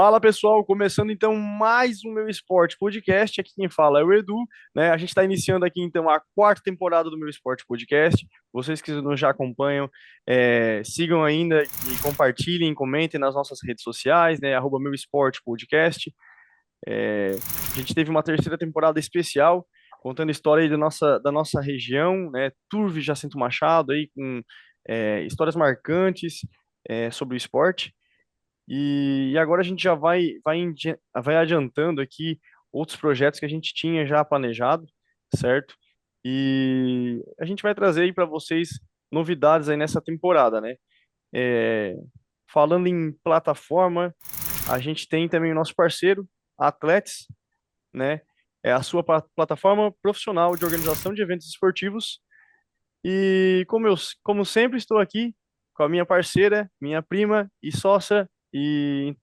Fala pessoal, começando então mais um Meu Esporte Podcast. Aqui quem fala é o Edu, né? A gente está iniciando aqui então a quarta temporada do Meu Esporte Podcast. Vocês que nos já acompanham, sigam ainda e compartilhem, comentem nas nossas redes sociais, né? Meu Esporte Podcast. A gente teve uma terceira temporada especial, contando a história aí da nossa região, né? Turvo e Jacinto Machado aí com histórias marcantes sobre o esporte. E agora a gente já vai adiantando aqui outros projetos que a gente tinha já planejado, certo? E a gente vai trazer aí para vocês novidades aí nessa temporada, né? É, Falando em plataforma, a gente tem também o nosso parceiro, a Athletics, né? É a sua plataforma profissional de organização de eventos esportivos. E como sempre, estou aqui com a minha parceira, minha prima e sócia e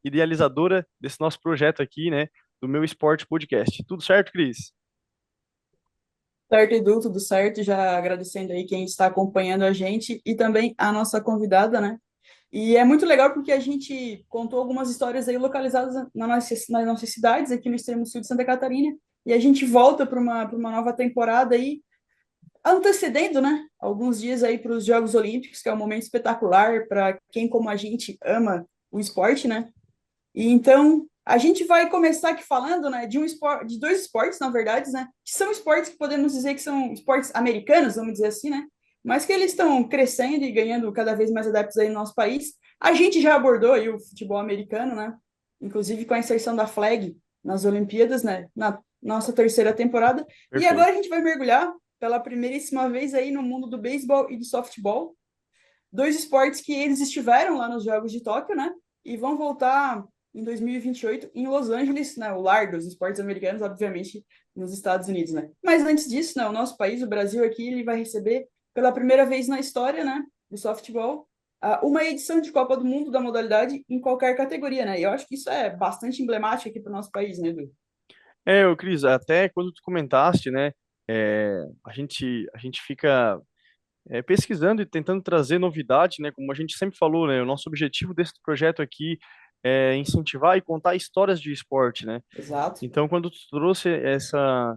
idealizadora desse nosso projeto aqui, né, do Meu Esporte Podcast. Tudo certo, Cris? Certo, Edu, tudo certo. Já agradecendo aí quem está acompanhando a gente e também a nossa convidada, né? E é muito legal porque a gente contou algumas histórias aí localizadas nas nossas cidades, aqui no extremo sul de Santa Catarina, e a gente volta para uma nova temporada aí, antecedendo, né? Alguns dias aí para os Jogos Olímpicos, que é um momento espetacular para quem, como a gente, ama o esporte, né? E então a gente vai começar aqui falando, né, de dois esportes, na verdade, né, que são esportes que podemos dizer que são esportes americanos, vamos dizer assim, né, mas que eles estão crescendo e ganhando cada vez mais adeptos aí no nosso país. A gente já abordou aí o futebol americano, né, inclusive com a inserção da flag nas Olimpíadas, né, na nossa terceira temporada. E agora Perfeito. a gente vai mergulhar pela primeiríssima vez aí no mundo do beisebol e do softball, dois esportes que eles estiveram lá nos Jogos de Tóquio, né? E vão voltar em 2028 em Los Angeles, né? O lar dos esportes americanos, obviamente, nos Estados Unidos, né? Mas antes disso, né? O nosso país, o Brasil aqui, ele vai receber pela primeira vez na história, né? Do softball, uma edição de Copa do Mundo da modalidade em qualquer categoria, né? E eu acho que isso é bastante emblemático aqui para o nosso país, né, Edu? Ô Cris, até quando tu comentaste, né, a gente fica pesquisando e tentando trazer novidade, né, como a gente sempre falou, né, o nosso objetivo desse projeto aqui é incentivar e contar histórias de esporte, né? Exato. Então, quando tu trouxe essa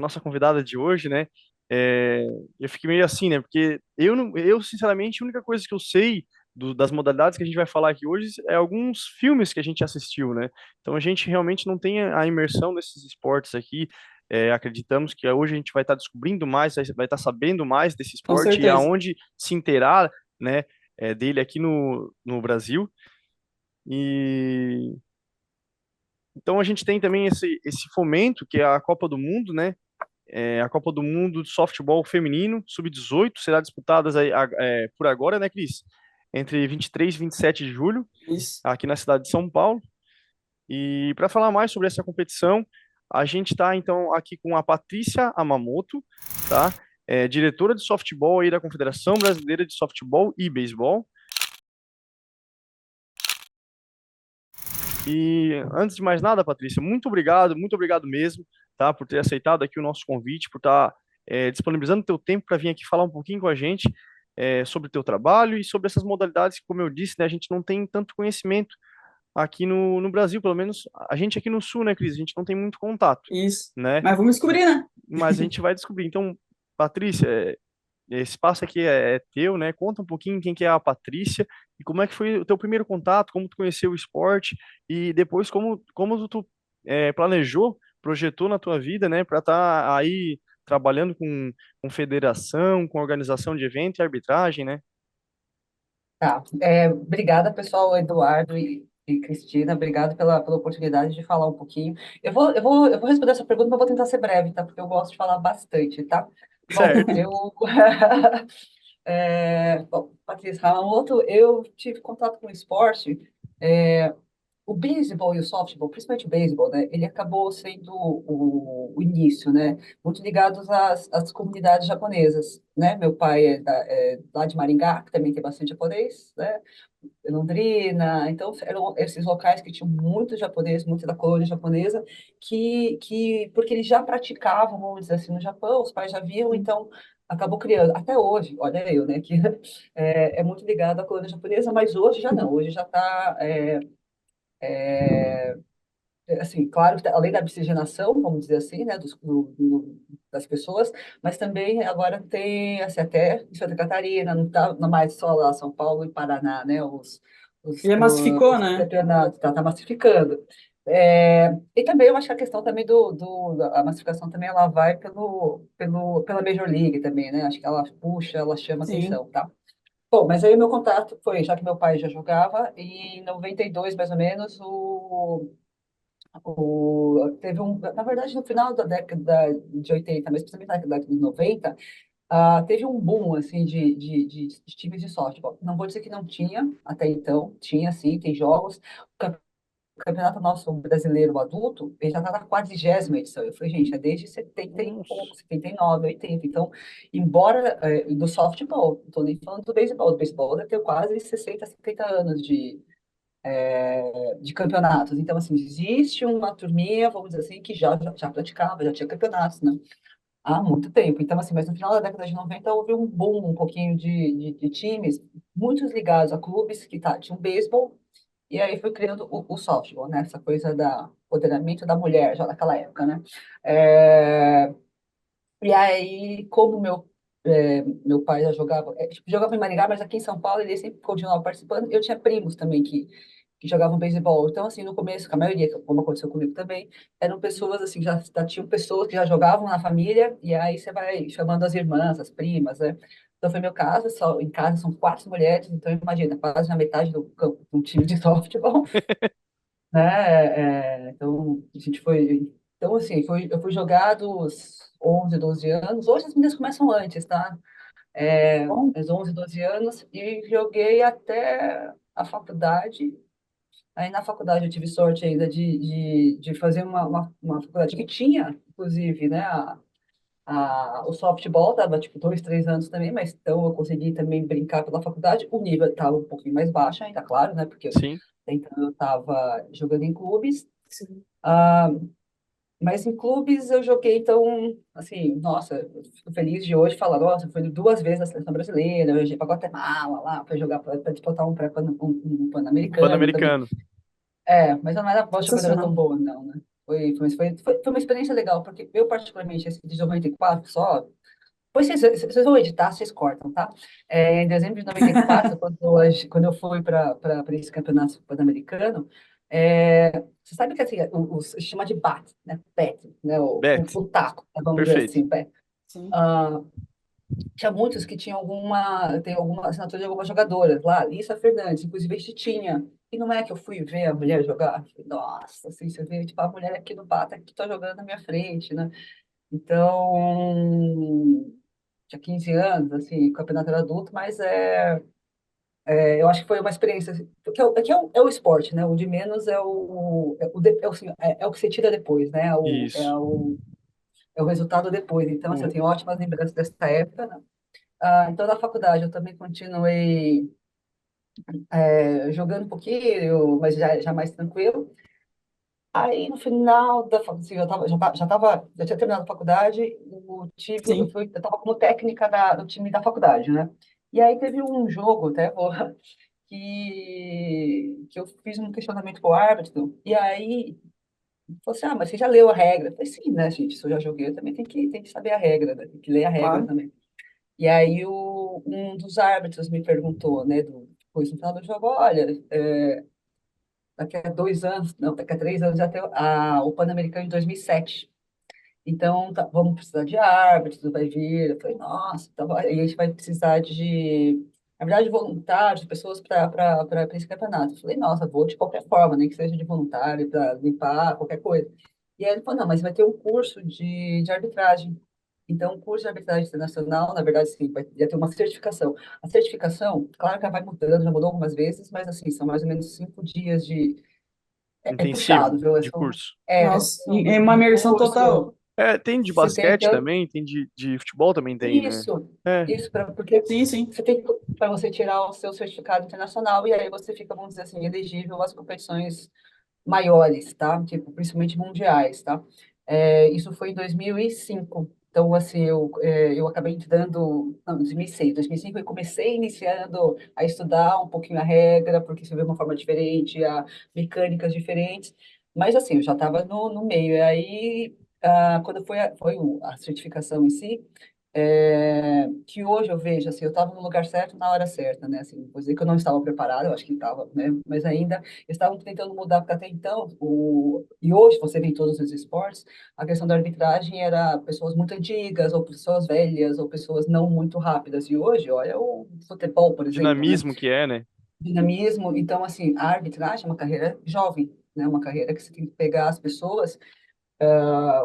nossa convidada de hoje, né? é, eu fiquei meio assim, né? Porque sinceramente, a única coisa que eu sei das modalidades que a gente vai falar aqui hoje é alguns filmes que a gente assistiu, né? Então a gente realmente não tem a imersão nesses esportes aqui. Acreditamos que hoje a gente vai estar descobrindo mais, vai estar sabendo mais desse Com esporte e certeza. aonde se inteirar, né? Dele aqui no Brasil. E então a gente tem também esse fomento que é a Copa do Mundo, né? A Copa do Mundo de Softball Feminino, Sub-18, será disputada por agora, né, Cris? Entre 23 e 27 de julho, Isso. aqui na cidade de São Paulo. E para falar mais sobre essa competição, a gente está então aqui com a Patrícia Amamoto, tá? Diretora de softball aí da Confederação Brasileira de Softball e Beisebol. E antes de mais nada, Patrícia, muito obrigado mesmo, tá, por ter aceitado aqui o nosso convite, por estar disponibilizando o teu tempo para vir aqui falar um pouquinho com a gente sobre o teu trabalho e sobre essas modalidades que, como eu disse, né, a gente não tem tanto conhecimento aqui no Brasil, pelo menos a gente aqui no Sul, né, Cris? A gente não tem muito contato, Isso. né? Mas vamos descobrir, né? Mas a gente vai descobrir. Então, Patrícia, esse espaço aqui é teu, né? Conta um pouquinho quem que é a Patrícia e como é que foi o teu primeiro contato, como tu conheceu o esporte e depois como tu planejou, projetou na tua vida, né? Para estar aí trabalhando com federação, com organização de evento e arbitragem, né? Tá. Obrigada, pessoal, Eduardo e Cristina. Obrigado pela oportunidade de falar um pouquinho. Eu vou responder essa pergunta, mas vou tentar ser breve, tá? Porque eu gosto de falar bastante, tá? Bom, Certo. bom, Patrícia Hamamoto, eu tive contato com o esporte. é, o beisebol e o softball, principalmente o beisebol, né, ele acabou sendo o início, né, muito ligados às comunidades japonesas, né, meu pai é lá de Maringá, que também tem bastante japonês, né, Londrina, então eram esses locais que tinham muito japonês, muito da colônia japonesa, porque eles já praticavam, vamos dizer assim, no Japão, os pais já viam, então acabou criando, até hoje, olha eu, né, que é muito ligado à colônia japonesa, mas hoje já não, hoje já está Assim, claro que além da oxigenação, vamos dizer assim, né, das pessoas, mas também agora tem, assim, até em Santa Catarina, não mais só lá São Paulo e Paraná, né, Já massificou, os né? campeonatos, tá massificando. E também eu acho que a questão também a massificação também ela vai pela Major League também, né, acho que ela puxa, ela chama Sim. atenção, tá? Bom, mas aí o meu contato foi, já que meu pai já jogava, e em 92, mais ou menos, teve na verdade, no final da década de 80, mas principalmente na década de 90, teve um boom, assim, de times de softball. Não vou dizer que não tinha, até então, tinha, sim, tem jogos. O campeonato nosso brasileiro adulto, ele já está na 40ª edição. Eu falei, gente, é desde 70 e pouco, Nossa. 79, 80. Então, embora do softball, não estou nem falando do beisebol deve ter quase 60, 70 anos de campeonatos. Então, assim, existe uma turminha, vamos dizer assim, que já praticava, já tinha campeonatos, né? Há muito tempo. Então, assim, mas no final da década de 90 houve um boom, um pouquinho de times, muitos ligados a clubes que tinham beisebol, e aí foi criando o softball, né? Essa coisa da empoderamento da mulher, já naquela época, né? É, e aí, como meu pai já jogava, tipo, jogava em Maringá, mas aqui em São Paulo ele sempre continuava participando. Eu tinha primos também que jogavam beisebol. Então, assim, no começo, a maioria, como aconteceu comigo também, eram pessoas, assim, já tinham pessoas que já jogavam na família, e aí você vai chamando as irmãs, as primas, né? Então, foi meu caso, só, em casa são 4 mulheres, então imagina, quase a metade do campo de um time de softball, né? Então, a gente foi. Então, assim, eu fui jogar dos 11, 12 anos. Hoje as meninas começam antes, tá? Bom, Aos 11, 12 anos, e joguei até a faculdade. Aí na faculdade eu tive sorte ainda de fazer uma faculdade que tinha, inclusive, né, o softball, estava tipo 2, 3 anos também, mas então eu consegui também brincar pela faculdade. O nível estava um pouquinho mais baixo ainda, claro, né, porque Sim. então eu estava jogando em clubes. sim. Ah, mas em clubes eu joguei, então, assim, nossa, eu fico feliz de hoje falar, nossa, fui 2 vezes na seleção brasileira, eu viajei para Guatemala lá, para jogar, para disputar um Pan-Americano também. Pan-Americano. Mas eu não era uma jogadora tão Sensacional. boa, não, né? Foi uma experiência legal, porque eu, particularmente, esse de 94 só. Depois vocês vão editar, vocês cortam, tá? Em dezembro de 94, quando eu fui para esse campeonato pan-americano, você sabe que assim, se chama de bat, né? Pet, né? Bet. O taco, né? Vamos dizer Perfeito. assim, pet. Sim. Ah, tinha muitos que tinham tem alguma assinatura de algumas jogadoras lá, Lissa Fernandes, inclusive a gente tinha. E não é que eu fui ver a mulher jogar? Eu falei, nossa, assim, você vê, tipo, a mulher aqui no bata que tá jogando na minha frente, né? Então, tinha 15 anos, assim, o campeonato era adulto, mas eu acho que foi uma experiência, assim, porque é o esporte, né? O de menos é o que você tira depois, né? Isso. É o resultado depois. Então, assim, eu O- tenho ótimas lembranças dessa época, né? Então, na faculdade, eu também continuei jogando um pouquinho, mas já mais tranquilo. Aí, no final da faculdade, assim, já tinha terminado a faculdade, Sim. eu estava como técnica do time da faculdade, né? E aí teve um jogo, até, que eu fiz um questionamento com o árbitro, e aí falou assim, mas você já leu a regra? Eu falei, sim, né, gente, se eu já joguei, eu também tenho que saber a regra, né? Tem que ler a regra Claro. também. E aí um dos árbitros me perguntou, né, depois no final do jogo, olha, daqui a 2 anos, não, daqui a 3 anos já tem o Pan-Americano de 2007. Então, vamos precisar de árbitros, vai vir. Eu falei, nossa, então, aí a gente vai precisar na verdade, voluntários, pessoas para esse campeonato. Eu falei, nossa, vou de qualquer forma, nem que seja de voluntário, para limpar, qualquer coisa. E aí ele falou, não, mas vai ter um curso de arbitragem. Então, o curso de arbitragem internacional, na verdade, sim, ia ter uma certificação. A certificação, claro que ela vai mudando, já mudou algumas vezes, mas assim, são mais ou menos 5 dias é Intensivo puxado, viu? de curso. Nossa, é uma De imersão curso. total. Tem de Você tem basquete que também, tem de futebol também tem, né? Isso, É, porque Sim, sim. você tem para você tirar o seu certificado internacional e aí você fica, vamos dizer assim, elegível às competições maiores, tá? Tipo, principalmente mundiais, tá? Isso foi em 2005. Então, assim, eu acabei entrando, não, em 2006, 2005 eu comecei iniciando a estudar um pouquinho a regra, porque se vê uma forma diferente, a mecânicas diferentes, mas assim, eu já estava no meio, e aí, quando foi a certificação em si, que hoje eu vejo, assim, eu estava no lugar certo na hora certa, né, assim, vou dizer que eu não estava preparado, eu acho que estava, né, mas ainda estavam tentando mudar, porque até então, e hoje você vê em todos os esportes, a questão da arbitragem era pessoas muito antigas, ou pessoas velhas, ou pessoas não muito rápidas, e hoje, olha, o futebol, por exemplo, né, Dinamismo que é, né? dinamismo, então, assim, a arbitragem é uma carreira jovem, né, uma carreira que você tem que pegar as pessoas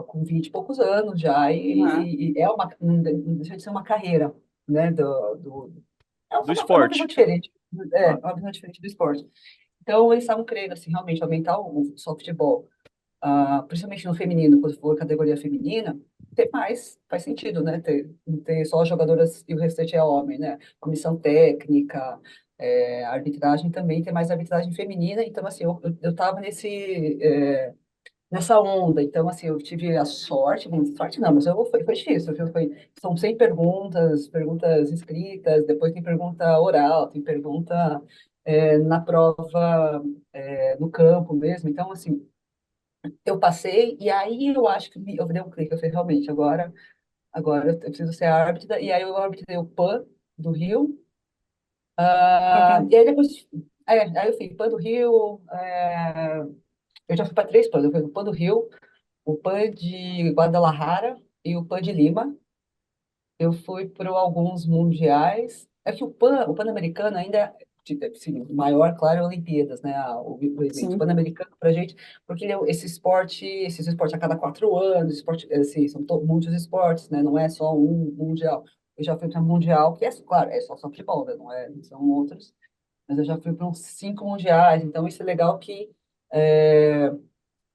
com 20 e poucos anos já, Uhum. e é não deixa de ser uma carreira, né, Do é uma visão esporte. diferente, Claro. uma visão diferente do esporte. Então, eles estavam querendo, assim, realmente aumentar o softball, principalmente no feminino, quando for categoria feminina, ter mais, faz sentido, né, ter só jogadoras e o restante é homem, né, comissão técnica, arbitragem também, ter mais arbitragem feminina, então, assim, eu tava nessa onda. Então, assim, eu tive a sorte, sorte não, mas foi difícil, viu? São 100 perguntas, perguntas escritas, depois tem pergunta oral, tem pergunta na prova, no campo mesmo. Então, assim, eu passei e aí eu acho que eu dei um clique, eu falei, realmente, agora eu preciso ser árbitra, e aí eu arbitrei o PAN do Rio, Bacana. e aí depois, aí eu fui PAN do Rio, eu já fui para 3 PANs, eu fui no PAN do Rio, o PAN de Guadalajara e o PAN de Lima. Eu fui para alguns mundiais. É que o Pan-Americano ainda, assim, o maior, claro, é a Olimpíadas, né? O evento Sim. Pan-Americano para a gente, porque ele é esses esportes a cada 4 anos, esporte, assim, são muitos esportes, né? Não é só um mundial. Eu já fui para um mundial, que é, claro, é só softball, né? Não são outros, mas eu já fui para uns 5 mundiais, então isso é legal que é,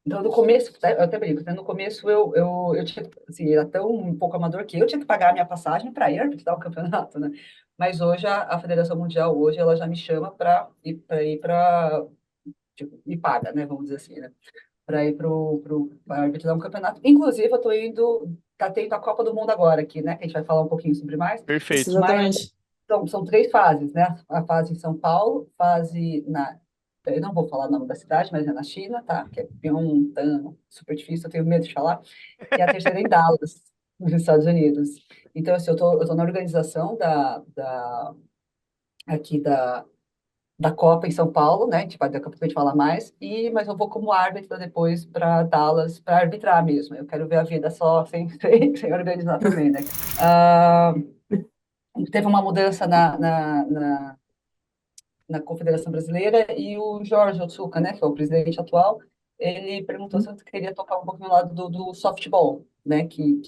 então, no começo, eu até brinco, né? No começo eu tinha, assim, era tão um pouco amador que eu tinha que pagar a minha passagem para ir arbitrar o campeonato, né? Mas hoje a Federação Mundial, hoje, ela já me chama para tipo, me paga, né? Vamos dizer assim, né? Para ir para arbitrar um campeonato. Inclusive, eu estou indo, tá tendo a Copa do Mundo agora aqui, né? Que a gente vai falar um pouquinho sobre mais, Isso, Perfeito. mas exatamente. são 3 fases, né? A fase em São Paulo, fase eu não vou falar o nome da cidade, mas é na China, tá? Que é Pyongyang, super difícil, eu tenho medo de falar. E a terceira é em Dallas, nos Estados Unidos. Então, assim, eu tô na organização aqui da Copa em São Paulo, né? Daqui a pouco a gente fala mais. Mas eu vou como árbitra depois para Dallas, para arbitrar mesmo. Eu quero ver a vida só sem organizar também, né? Ah, teve uma mudança na Confederação Brasileira, e o Jorge Otsuka, né, que é o presidente atual, ele perguntou se eu queria tocar um pouquinho no lado do softball, né, que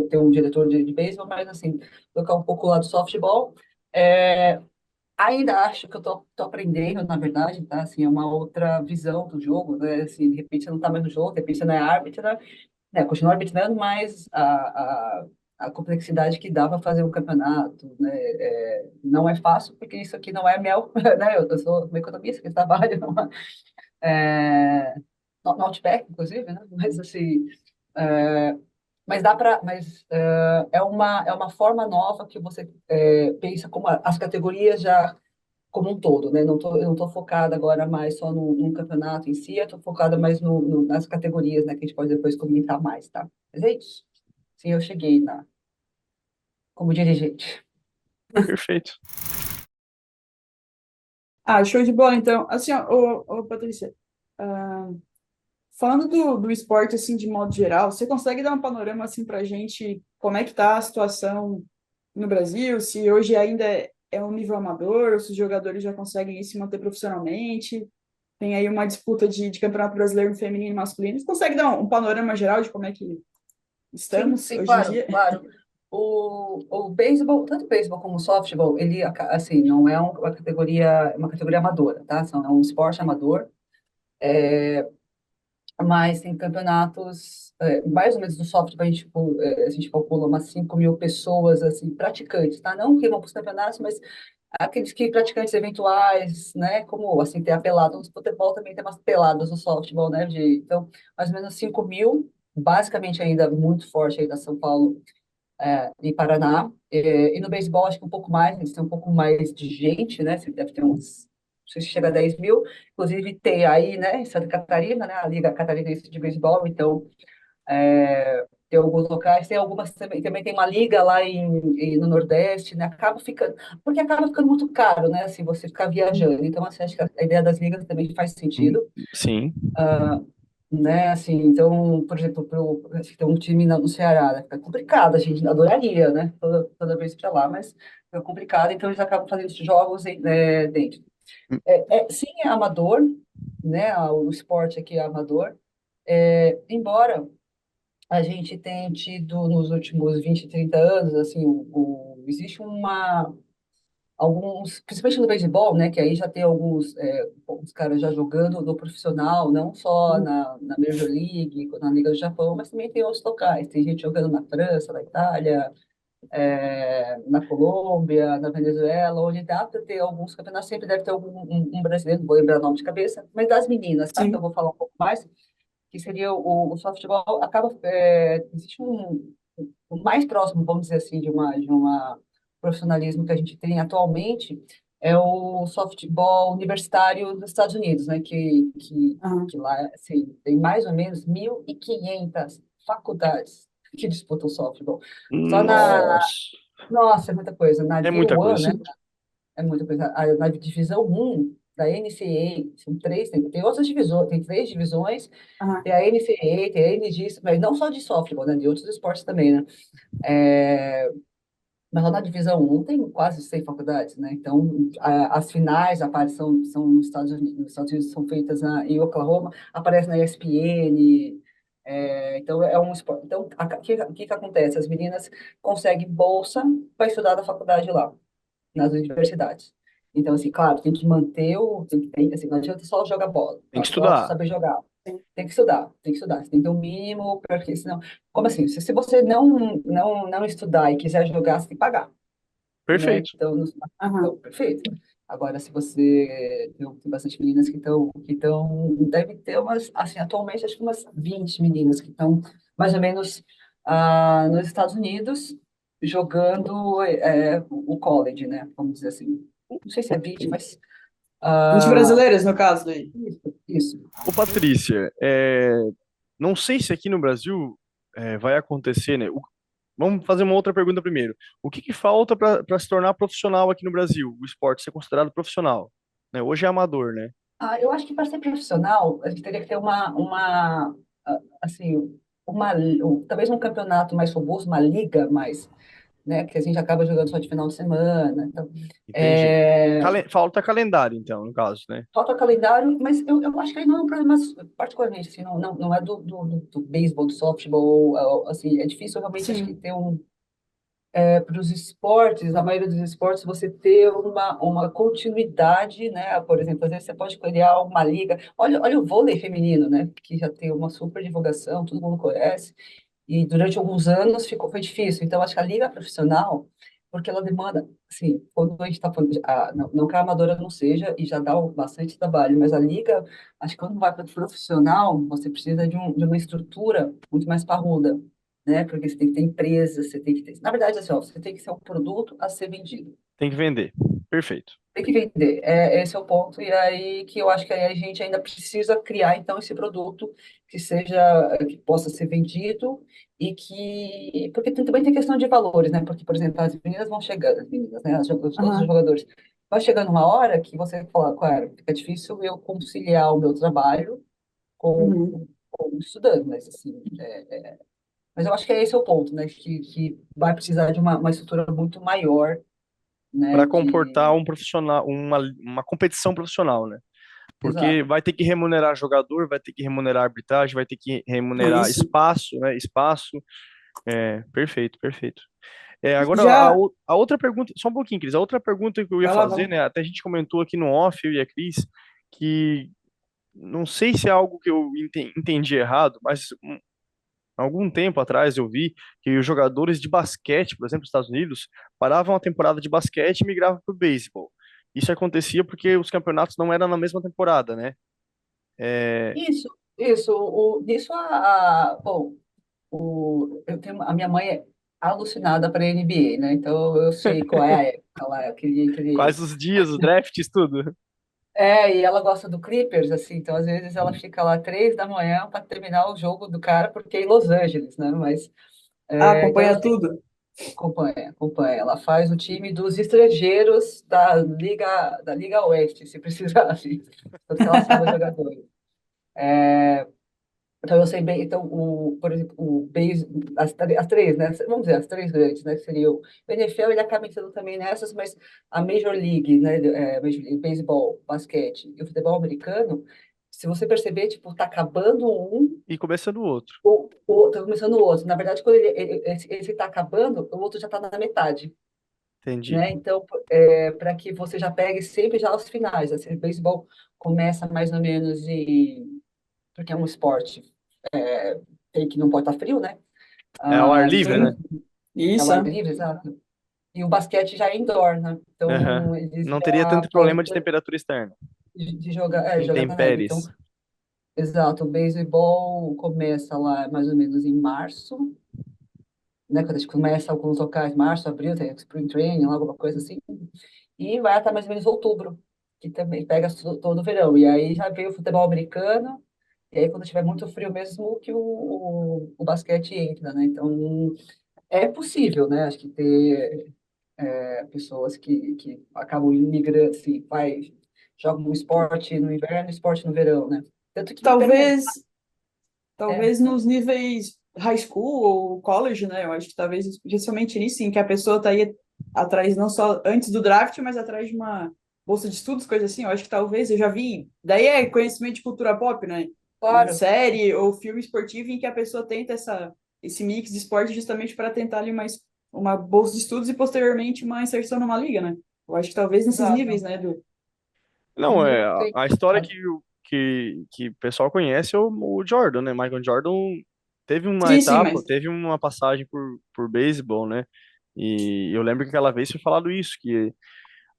tem um diretor de beisebol, mas assim, tocar um pouco lá do softball. É, ainda acho que eu tô aprendendo, na verdade, tá? Assim, é uma outra visão do jogo, né? Assim, de repente você não tá mais no jogo, de repente você não é árbitra, né? Continua arbitrando, mas a complexidade que dá para fazer um campeonato, né? Não é fácil, porque isso aqui não é mel, né? Eu sou uma economista que trabalha é, no Outback, inclusive, né? Mas assim, é, mas dá para, mas é uma forma nova que você pensa como as categorias já como um todo, né? Eu não tô focada agora mais só no campeonato em si, eu tô focada mais nas categorias, né? Que a gente pode depois comentar mais, tá? Mas é isso. Sim, eu cheguei como dirigente. Perfeito. Ah, show de bola, então. Assim, ó, Patrícia, falando do esporte, assim, de modo geral, você consegue dar um panorama, assim, pra gente, como é que tá a situação no Brasil, se hoje ainda é um nível amador, ou se os jogadores já conseguem se manter profissionalmente? Tem aí uma disputa de campeonato brasileiro no feminino e masculino. Você consegue dar um panorama geral de como é que Sim, estamos sim, hoje em claro, dia? claro. O beisebol, tanto o beisebol como o softball, ele, assim, não é uma categoria amadora, tá? É um esporte amador, mas tem campeonatos, mais ou menos do softball, a gente calcula umas 5 mil pessoas, assim, praticantes, tá? Não que vão para os campeonatos, mas aqueles que praticantes eventuais, né? Como, assim, tem a pelada no futebol, também tem umas peladas no softball, né? Então, mais ou menos 5 mil. basicamente ainda muito forte aí da São Paulo e Paraná. E no beisebol, acho que um pouco mais, eles têm um pouco mais de gente, né? Você deve ter uns, não sei se chega a 10 mil. Inclusive, tem aí, né, em Santa Catarina, né, a Liga Catarinense de Beisebol. Então, tem alguns locais, tem algumas também tem uma liga lá no Nordeste, né? Acaba ficando, porque acaba ficando muito caro, né? Assim, você ficar viajando. Então, assim, acho que a ideia das ligas também faz Hum, sentido, Sim. né? Assim, então, por exemplo, acho que tem um time no Ceará, né? Fica complicado, a gente adoraria, né? Toda vez para lá, mas fica complicado, então eles acabam fazendo esses jogos dentro. Sim, é amador, né? O esporte aqui é amador, embora a gente tenha tido nos últimos 20, 30 anos, assim, existe alguns, principalmente no beisebol, né, que aí já tem alguns caras já jogando no profissional, não só Uhum. na Major League, na Liga do Japão, mas também tem outros locais. Tem gente jogando na França, na Itália, na Colômbia, na Venezuela, onde dá para ter alguns campeonatos, sempre deve ter um brasileiro, não vou lembrar o nome de cabeça, mas das meninas, tá? Que eu Sim. vou falar um pouco mais, que seria o softball, existe o mais próximo, vamos dizer assim, de uma profissionalismo que a gente tem atualmente é o softball universitário dos Estados Unidos, né? Aham. Que lá, assim, tem mais ou menos 1.500 faculdades que disputam softball. Só Nossa, nossa, é muita coisa. Na é muita D1, coisa. né? É muita coisa. Na divisão um da NCAA, são três, tem outras divisões, tem três divisões, Aham. tem a NCAA, tem a NG, mas não só de softball, né? De outros esportes também, né? É, mas lá na divisão um tem quase 100 faculdades, né? Então, as finais são nos Estados Unidos. Nos Estados Unidos são feitas em Oklahoma, aparece na ESPN. Então, é um esporte. Então, o que acontece? As meninas conseguem bolsa para estudar na faculdade lá, nas universidades. Então, assim, claro, tem que manter assim, não adianta só jogar bola, Tem que tá? Só estudar. saber jogar. Sim. Tem que estudar, tem que estudar. Você tem que ter um mínimo, porque senão... Como assim? Se você não estudar e quiser jogar, você tem que pagar, né? Perfeito. Então, Aham. então perfeito. Agora, se você... Tem bastante meninas que estão... Deve ter umas... Assim, atualmente, acho que umas 20 meninas que estão, mais ou menos, nos Estados Unidos, jogando o college, né? Vamos dizer assim. Não sei se é 20, mas... 20 ah, brasileiras, no caso, daí. isso. Ô, Patrícia, não sei se aqui no Brasil vai acontecer, né? Vamos fazer uma outra pergunta primeiro. O que que falta para se tornar profissional aqui no Brasil? O esporte ser considerado profissional, né? Hoje é amador, né? Eu acho que para ser profissional, a gente teria que ter assim, talvez um campeonato mais robusto, uma liga mais, né, que a gente acaba jogando só de final de semana. Então, Entendi. Falta calendário, então, no caso, né? falta calendário, mas eu acho que aí não é um problema, particularmente, assim, não é do beisebol, do softball, assim, é difícil realmente, acho que Sim. ter para os esportes, a maioria dos esportes, você ter uma continuidade, né? Por exemplo, às vezes você pode criar uma liga. Olha o vôlei feminino, né? Que já tem uma super divulgação, todo mundo conhece. E durante alguns anos foi difícil. Então, acho que a liga profissional, porque ela demanda, assim, quando a gente está falando, não que a amadora não seja, e já dá bastante trabalho, mas a liga, acho que quando vai para o profissional, você precisa de uma estrutura muito mais parruda, né? Porque você tem que ter empresa, você tem que ter. Na verdade, assim, ó, você tem que ser um produto a ser vendido. Tem que vender. Perfeito. Tem que vender, esse é o ponto, e aí que eu acho que aí a gente ainda precisa criar, então, esse produto que possa ser vendido porque também tem questão de valores, né, porque, por exemplo, as meninas vão chegando, as meninas, né, todos os Aham. jogadores, vai chegando uma hora que você fala, claro, fica difícil eu conciliar o meu trabalho com, Uhum. com estudando, mas assim, mas eu acho que esse é o ponto, né, que vai precisar de uma estrutura muito maior, Para né, comportar um profissional, uma competição profissional, né? Porque exato. vai ter que remunerar jogador, vai ter que remunerar arbitragem, vai ter que É remunerar isso. espaço, né? Espaço. Perfeito, perfeito. Agora, Já. a outra pergunta, só um pouquinho, Cris, a outra pergunta que eu ia Vai lá, fazer, vai. né? Até a gente comentou aqui no off, eu e a Cris, que não sei se é algo que eu entendi errado, mas algum tempo atrás eu vi que os jogadores de basquete, por exemplo, nos Estados Unidos, paravam a temporada de basquete e migravam para o beisebol. Isso acontecia porque os campeonatos não eram na mesma temporada, né? É, Isso, isso. Bom, a minha mãe é alucinada para NBA, né? Então eu sei qual é a época lá, Quais os dias, os drafts, tudo. e ela gosta do Clippers, assim, então às vezes ela fica lá 3 da manhã para terminar o jogo do cara, porque é em Los Angeles, né? Mas, Ah, então eu acompanha sei, tudo. acompanha. Ela faz o time dos estrangeiros da Liga Oeste, se precisar, assim, tanto que ela sabe os jogadores. Então, eu sei bem, então, por exemplo, as três, né? Vamos dizer, as três grandes, né? Que seria o NFL, ele acaba entrando também nessas, mas a Major League, né? Major League, beisebol, basquete e o futebol americano, se você perceber, tipo, tá acabando um, E começando o outro. ou tá começando o outro. Na verdade, quando esse tá acabando, o outro já tá na metade, Entendi. né? Então, para que você já pegue sempre já os finais. Assim, o beisebol começa mais ou menos porque é um esporte tem que não pode estar frio, né? É ao ar livre, né? Sim, É ao isso. ar livre, exato. E o basquete já é indoor, né? Aham. Então, eles Não teria já tanto podem problema de temperatura externa. de jogar, jogar na neve. Então, Intempéries. exato, o beisebol começa lá mais ou menos em março, né? Quando a gente começa alguns locais, março, abril, tem Spring Training, alguma coisa assim, e vai até mais ou menos outubro, que também pega todo o verão. E aí já vem o futebol americano, e aí quando tiver muito frio mesmo, que o basquete entra, né? Então, é possível, né? Acho que ter pessoas que acabam migrando, assim, jogam um esporte no inverno, esporte no verão, né? Tanto que Talvez, é, talvez nos níveis high school ou college, né? Eu acho que talvez, especialmente nisso, em que a pessoa tá aí atrás, não só antes do draft, mas atrás de uma bolsa de estudos, coisa assim. Eu acho que talvez, eu já vi, daí é conhecimento de cultura pop, né? claro, Série ou filme esportivo em que a pessoa tenta esse mix de esporte justamente para tentar ali uma bolsa de estudos e posteriormente uma inserção numa liga, né? Eu acho que talvez nesses níveis, exato. né, do... Não, Uhum, sim. a história que o pessoal conhece é o Jordan, né? Michael Jordan teve uma Sim, sim, etapa, mas teve uma passagem por beisebol, né? E eu lembro que aquela vez foi falado isso, que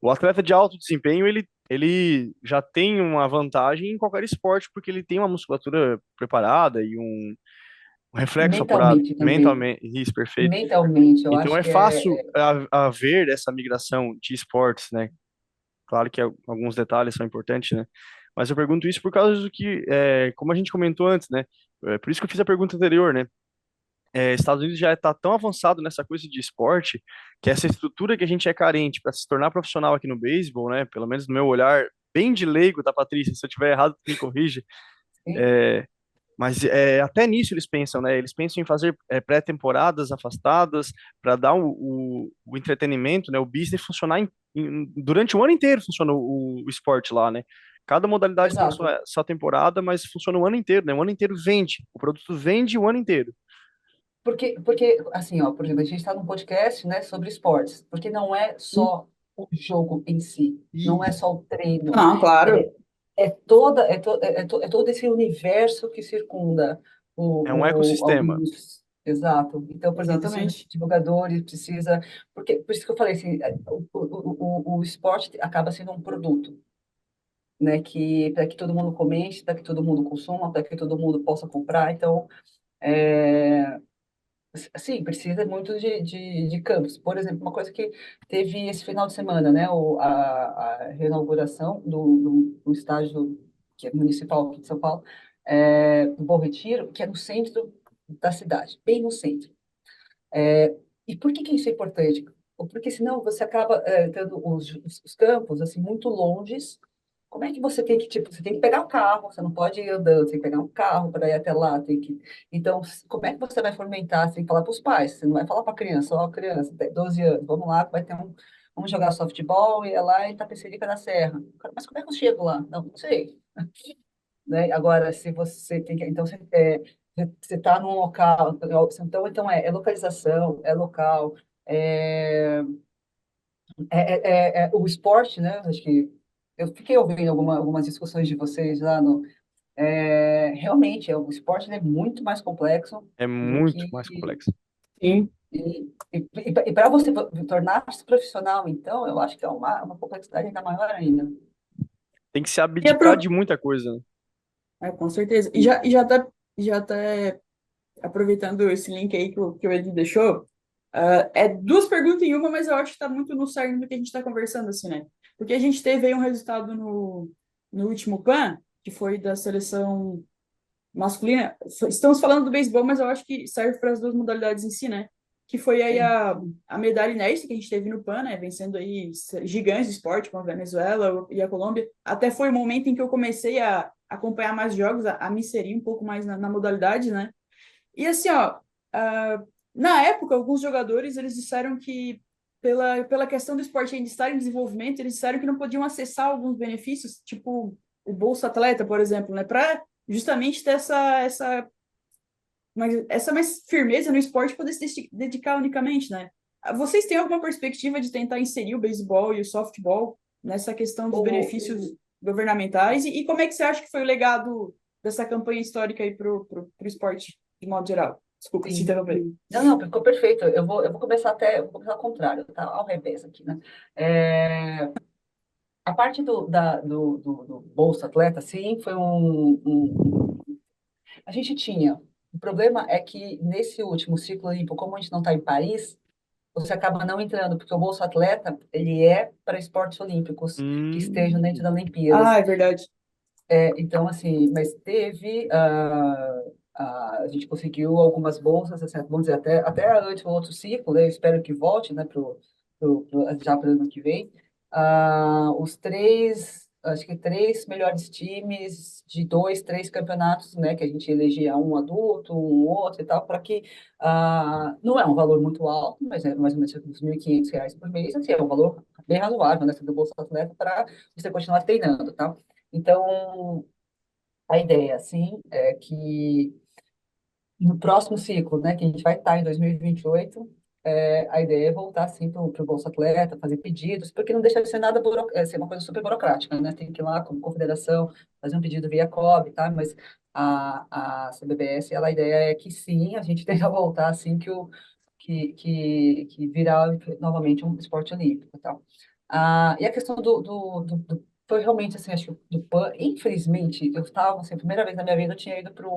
o atleta de alto desempenho, ele já tem uma vantagem em qualquer esporte, porque ele tem uma musculatura preparada e um E reflexo apurado mentalmente também. mentalmente. Isso, perfeito. Mentalmente, eu Então acho é que fácil haver essa migração de esportes, né? Claro que alguns detalhes são importantes, né? Mas eu pergunto isso por causa do que, como a gente comentou antes, né? Por isso que eu fiz a pergunta anterior, né? Estados Unidos já está tão avançado nessa coisa de esporte que essa estrutura que a gente é carente para se tornar profissional aqui no beisebol, né? Pelo menos no meu olhar, bem de leigo, tá, Patrícia? Se eu tiver errado, tu me corrige. sim, É, mas até nisso eles pensam, né? Eles pensam em fazer pré-temporadas afastadas para dar o entretenimento, né? O business funcionar durante o ano inteiro funciona o esporte lá, né? Cada modalidade tem exato. sua temporada, mas funciona o ano inteiro, né? O ano inteiro vende. O produto vende o ano inteiro. Porque, assim, ó, por exemplo, a gente está num podcast, né, sobre esportes, porque não é só o jogo em si, não é Isso. só o treino, não, claro, é, é todo esse universo que circunda É um ecossistema. alguns. Exato. Então, por exemplo, precisa de exatamente. divulgadores, precisa. Por isso que eu falei assim, o esporte acaba sendo um produto, né, que para que todo mundo comente, para que todo mundo consuma, para que todo mundo possa comprar. Então, é, sim, precisa muito de campos. Por exemplo, uma coisa que teve esse final de semana, né? A reinauguração do estádio que é municipal aqui de São Paulo, do Bom Retiro, que é no centro da cidade, bem no centro. E por que que isso é importante? Porque senão você acaba tendo os campos assim muito longes. Como é que você tem que, tipo, você tem que pegar o carro, você não pode ir andando, você tem que pegar um carro para ir até lá, tem que... Então, como é que você vai fomentar? Você tem que falar para os pais, você não vai falar para a criança, ó, criança, tem 12 anos, vamos lá, vai ter vamos jogar softball e é lá em Itapecerica da Serra. Mas como é que eu chego lá? Não sei, né? Agora, se você tem que, então, você está num local, então é localização, é local, é, o esporte, né? Acho que eu fiquei ouvindo algumas discussões de vocês lá no. Realmente, o esporte é muito mais complexo É do muito que. mais complexo. Sim. E para você tornar-se profissional, então, eu acho que é uma complexidade ainda maior ainda. Tem que se E abdicar de muita coisa, né? com certeza. E já até aproveitando esse link aí que o Edu deixou, é duas perguntas em uma, mas eu acho que está muito no cerne do que a gente está conversando, assim, né? Porque a gente teve aí um resultado no último PAN, que foi da seleção masculina. Estamos falando do beisebol, mas eu acho que serve para as duas modalidades em si, né? Que foi aí Sim. a medalha inédita que a gente teve no PAN, né? Vencendo aí gigantes de esporte, como a Venezuela e a Colômbia. Até foi o momento em que eu comecei a acompanhar mais jogos, a me inserir um pouco mais na modalidade, né? E assim, ó, na época, alguns jogadores, eles disseram que, pela questão do esporte ainda estar em desenvolvimento, eles disseram que não podiam acessar alguns benefícios, tipo o Bolsa Atleta, por exemplo, né? Para justamente ter essa mais firmeza no esporte e poder se dedicar unicamente, né? Vocês têm alguma perspectiva de tentar inserir o beisebol e o softball nessa questão dos O, benefícios governamentais? E como é que você acha que foi o legado dessa campanha histórica aí pro esporte, de modo geral? Desculpa te sim. interromper. Não, não, ficou perfeito. Eu vou começar eu vou começar ao contrário, tá? Ao revés aqui, né? A parte do Bolsa Atleta, sim, foi a gente tinha. O problema é que nesse último ciclo olímpico, como a gente não está em Paris, você acaba não entrando, porque o Bolsa Atleta, ele é para esportes olímpicos que estejam dentro Hum, das Ah, Olimpíadas. é verdade. Então, assim, mas teve, a gente conseguiu algumas bolsas, assim, vamos dizer, até antes do outro ciclo, né, eu espero que volte, né, já para o ano que vem, os três, acho que três melhores times de dois, três campeonatos, né, que a gente elegia um adulto, um outro e tal, para que, não é um valor muito alto, mas é mais ou menos uns R$ 1.500 por mês, assim, é um valor bem razoável, né, do Bolsa Atleta para você continuar treinando, tá? Então, a ideia, assim, é que no próximo ciclo, né, que a gente vai estar em 2028, a ideia é voltar, assim, para o Bolsa Atleta, fazer pedidos, porque não deixa de ser nada, ser uma coisa super burocrática, né? Tem que ir lá como confederação, fazer um pedido via COB, tá? Mas a CBBS, ela, a ideia é que sim, a gente tenta voltar, assim, que virar novamente um esporte olímpico, tá? E a questão foi realmente, assim, acho que do PAN, infelizmente, eu estava, assim, a primeira vez na minha vida eu tinha ido para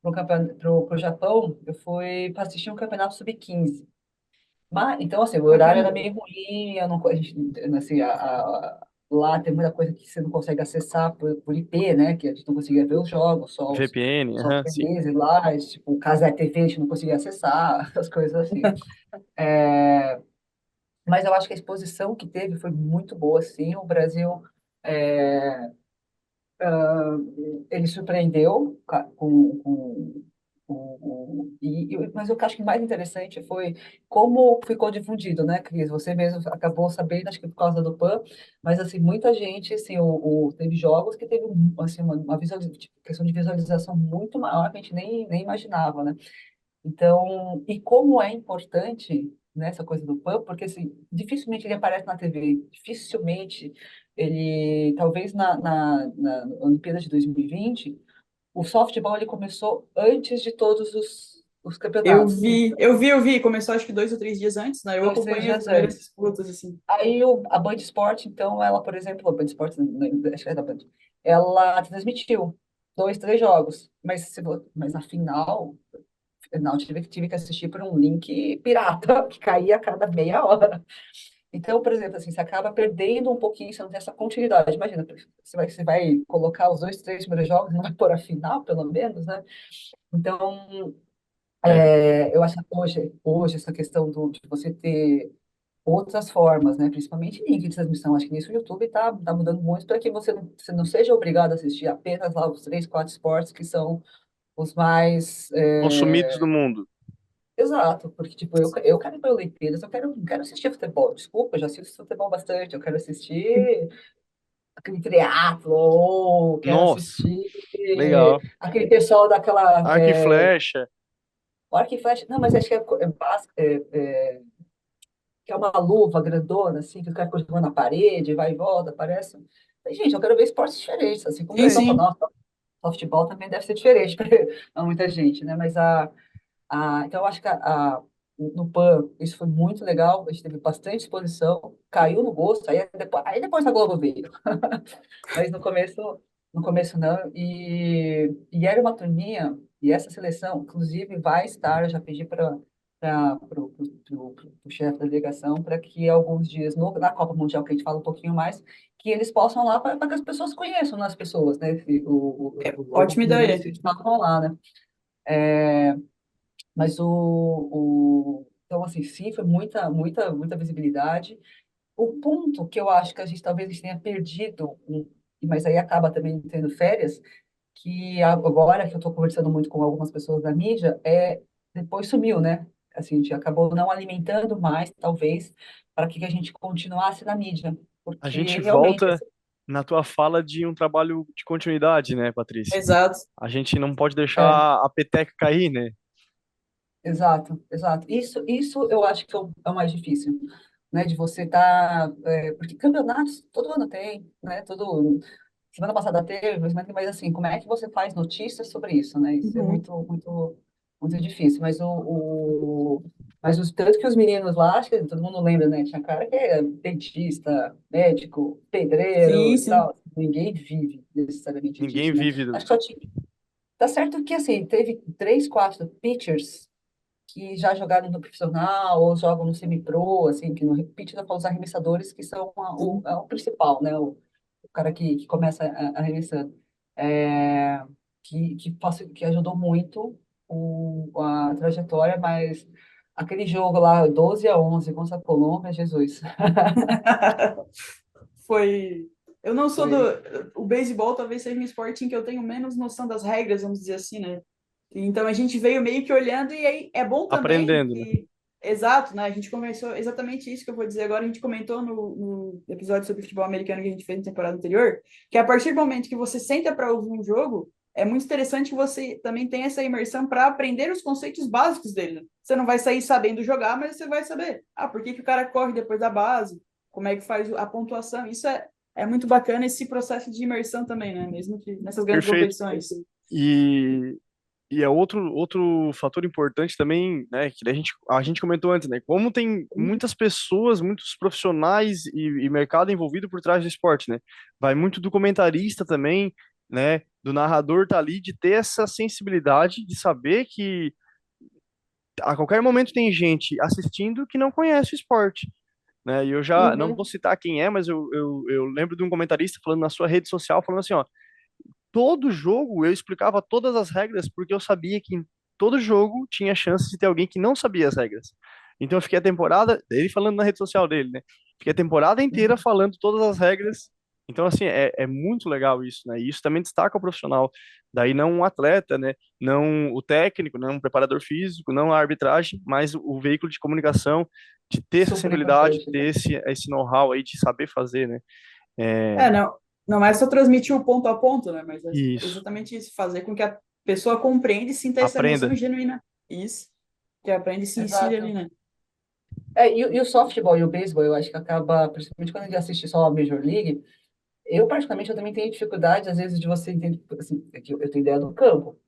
pro Japão, eu fui para assistir um campeonato sub-15. Mas, então, assim, o horário era Bacana. meio ruim, eu não, a gente, assim, lá tem muita coisa que você não consegue acessar por IP, né? Que a gente não conseguia ver os jogos, VPN, só os aham, sim. TVs lá, tipo, Casa TV a gente não conseguia acessar, essas coisas assim. Mas eu acho que a exposição que teve foi muito boa, sim. O Brasil, é, ele surpreendeu mas eu acho que mais interessante foi como ficou difundido, né, Cris? Você mesmo acabou sabendo, acho que por causa do PAN, mas assim, muita gente, assim, teve jogos que teve assim, questão de visualização muito maior que a gente nem imaginava, né? Então, e como é importante nessa coisa do PAN, porque assim, dificilmente ele aparece na TV, dificilmente ele, talvez na Olimpíada de 2020, o softball ele começou antes de todos os Eu campeonatos. vi, eu vi, eu vi. Começou acho que 2 ou 3 dias antes, né? Eu Dois, três acompanhei as dias primeiras antes. disputas, assim. Aí a Band Sport, então, ela, por exemplo, a Band Sport, acho que é da Band, ela transmitiu dois, três jogos, mas na final, não, tive que assistir por um link pirata, que caía a cada meia hora. Então, por exemplo, assim, você acaba perdendo um pouquinho, você não tem essa continuidade. Imagina, você vai colocar os dois, três primeiros jogos, não vai pôr a final, pelo menos, né? Então, É. eu acho que hoje essa questão de você ter outras formas, né? Principalmente link de transmissão. Acho que nisso o YouTube tá mudando muito para que você não seja obrigado a assistir apenas lá os três, quatro esportes que são os mais Consumidos do mundo. exato, porque, tipo, eu quero ir para Olimpíadas, eu quero assistir futebol. Desculpa, eu já assisto futebol bastante. Eu quero assistir aquele triatlo, quero Nossa, assistir legal. aquele pessoal daquela Arco e flecha. arco e flecha. Não, mas acho que que é uma luva grandona, assim, que o cara fica jogando na parede, vai e volta, parece. Mas, gente, eu quero ver esportes diferentes, assim como o Sim, pessoal fala, sim. nossa, softball também deve ser diferente para muita gente, né? Mas então eu acho que no PAN isso foi muito legal, a gente teve bastante exposição, caiu no gosto, aí depois a Globo veio. Mas no começo não, e era uma turminha. E essa seleção, inclusive, vai estar, eu já pedi para o chefe da delegação para que alguns dias na Copa Mundial, que a gente fala um pouquinho mais, que eles possam lá para que as pessoas conheçam as pessoas, né? Ótima ideia. Eles falam lá, né? Mas então, assim, sim, foi muita visibilidade. O ponto que eu acho que a gente talvez tenha perdido, mas aí acaba também tendo férias, que agora que eu estou conversando muito com algumas pessoas da mídia, depois sumiu, né? Assim, a gente acabou não alimentando mais, talvez, para que a gente continuasse na mídia, A porque gente realmente, volta na tua fala de um trabalho de continuidade, né, Patrícia? Exato. A gente não pode é, deixar a peteca cair, né? exato, exato. Isso eu acho que é o mais difícil, né? De você estar, porque campeonatos todo ano tem, né? Semana passada teve, mas assim, como é que você faz notícias sobre isso, né? Isso é Uhum. muito difícil. Mas tanto que os meninos lá, acho que todo mundo lembra, né? Tinha cara que é dentista, médico, pedreiro Sim, e sim. tal. Ninguém vive necessariamente Ninguém disso, né? vive. Acho que só tinha. Tá certo que, assim, teve 3, 4 pitchers que já jogaram no profissional ou jogam no semi-pro, assim, que no pitcher dá para os arremessadores, que são Sim. o principal, né? O cara que começa arremessando, é, que ajudou muito a trajetória, mas aquele jogo lá, 12-11 contra a Colômbia, Jesus, Foi. Eu não sou do. foi, O beisebol talvez seja um esporte em que eu tenho menos noção das regras, vamos dizer assim, né? Então a gente veio meio que olhando, e aí é bom também Aprendendo, né? que. Exato, né? A gente começou exatamente isso que eu vou dizer agora. A gente comentou no episódio sobre futebol americano que a gente fez na temporada anterior, que a partir do momento que você senta para ouvir um jogo, é muito interessante que você também tenha essa imersão para aprender os conceitos básicos dele, né? Você não vai sair sabendo jogar, mas você vai saber. Ah, por que que o cara corre depois da base? Como é que faz a pontuação? Isso é muito bacana, esse processo de imersão também, né? Mesmo que nessas grandes Perfeito. competições. E, e é outro fator importante também, né, que a gente comentou antes, né, como tem muitas pessoas, muitos profissionais e mercado envolvido por trás do esporte, né, vai muito do comentarista também, né, do narrador tá ali, de ter essa sensibilidade de saber que a qualquer momento tem gente assistindo que não conhece o esporte, né, e eu já não vou Uhum. citar quem é, mas eu lembro de um comentarista falando na sua rede social, falando assim, ó, todo jogo eu explicava todas as regras porque eu sabia que em todo jogo tinha chance de ter alguém que não sabia as regras. Então eu fiquei a temporada, ele falando na rede social dele, né? Fiquei a temporada inteira Uhum. falando todas as regras. Então, assim, é muito legal isso, né? E isso também destaca o profissional. Daí não um atleta, né? Não o técnico, não um preparador físico, não a arbitragem, mas o veículo de comunicação, de ter essa Super sensibilidade, importante, ter né? esse know-how aí de saber fazer, né? É, Não, não é só transmitir o ponto a ponto, né? Mas é isso. exatamente isso, fazer com que a pessoa compreenda e sinta essa emoção Aprenda. genuína. Isso, que aprende e se insere ali, Exato. né? E o softball e o beisebol, eu acho que acaba, principalmente quando a gente assiste só a Major League, eu, particularmente, eu também tenho dificuldade, às vezes, de você entender, assim, é que eu tenho ideia do campo,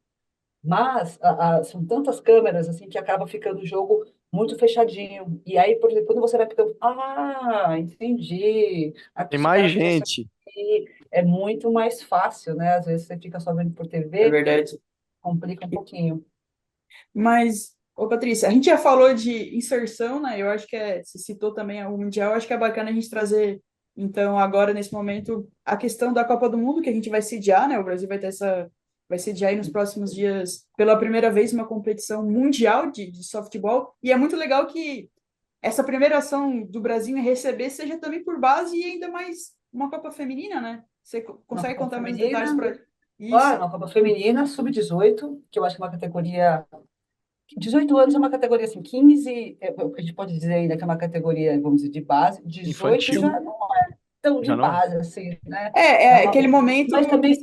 mas são tantas câmeras, assim, que acaba ficando o jogo muito fechadinho. E aí, por exemplo, quando você vai ficando, entendi, Tem o cara mais fez isso gente. aqui, é muito mais fácil, né? Às vezes você fica só vendo por É TV, verdade. complica um pouquinho. Mas, ô Patrícia, a gente já falou de inserção, né? Eu acho que você citou também o Mundial, eu acho que é bacana a gente trazer, então, agora, nesse momento, a questão da Copa do Mundo, que a gente vai sediar, né? O Brasil vai sediar aí nos próximos dias, pela primeira vez, uma competição mundial de softball, e é muito legal que essa primeira ação do Brasil em receber seja também por base e ainda mais uma Copa Feminina, né? Você Uma consegue Copa contar mais detalhes Feminina, para claro, isso? uma Copa Feminina, sub-18, que eu acho que é uma categoria. 18 anos é uma categoria assim, 15, o que a gente pode dizer ainda que é uma categoria, vamos dizer, de base, 18 Infantil. já não é tão de Já não é? base, assim, né? É É uma, aquele momento mas que você. também,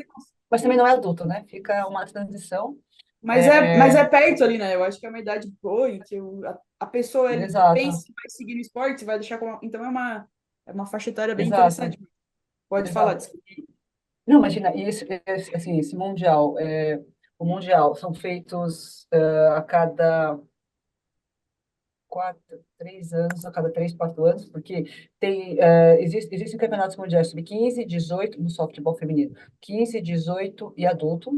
mas também não é adulto, né? Fica uma transição. Mas é É, perto ali, né? Eu acho que é uma idade boa em que a pessoa ele pensa exato, que vai seguir no esporte, vai deixar como. Então é uma faixa etária bem exato, interessante. Pode falar exato. disso. Não, imagina, assim, esse mundial, o mundial são feitos a cada 3 anos, a cada 3, 4 anos, porque existem campeonatos mundiais sub-15, 18 no softball feminino, 15, 18 e adulto.